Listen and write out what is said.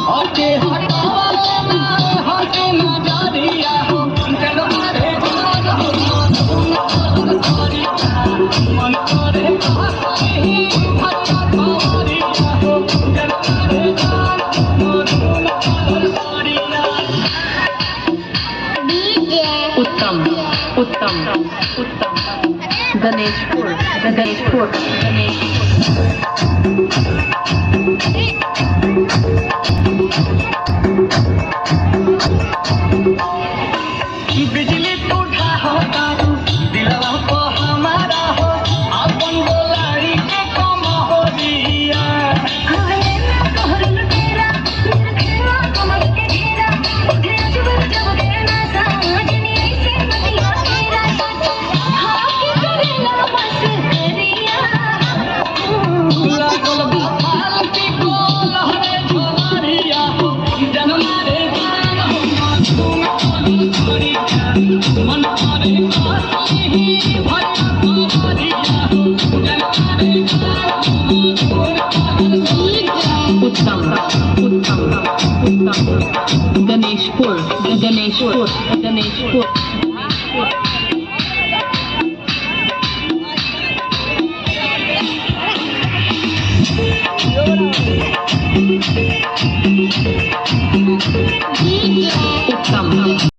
हटे हटावले ना हटे नजरिया हो जनमारे जान हो मन करे कहीं भटका कवरिया हो जनमारे जान उत्तम उत्तम उत्तम गणेशपुर गणेशपुर बिजली टूटा हो तारू दिलवा को हमारा हो अपन बोलाई के कम हो दिया उत्तम उत्तम उत्तम गणेशपुर गणेशपुर गणेशपुर उत्तम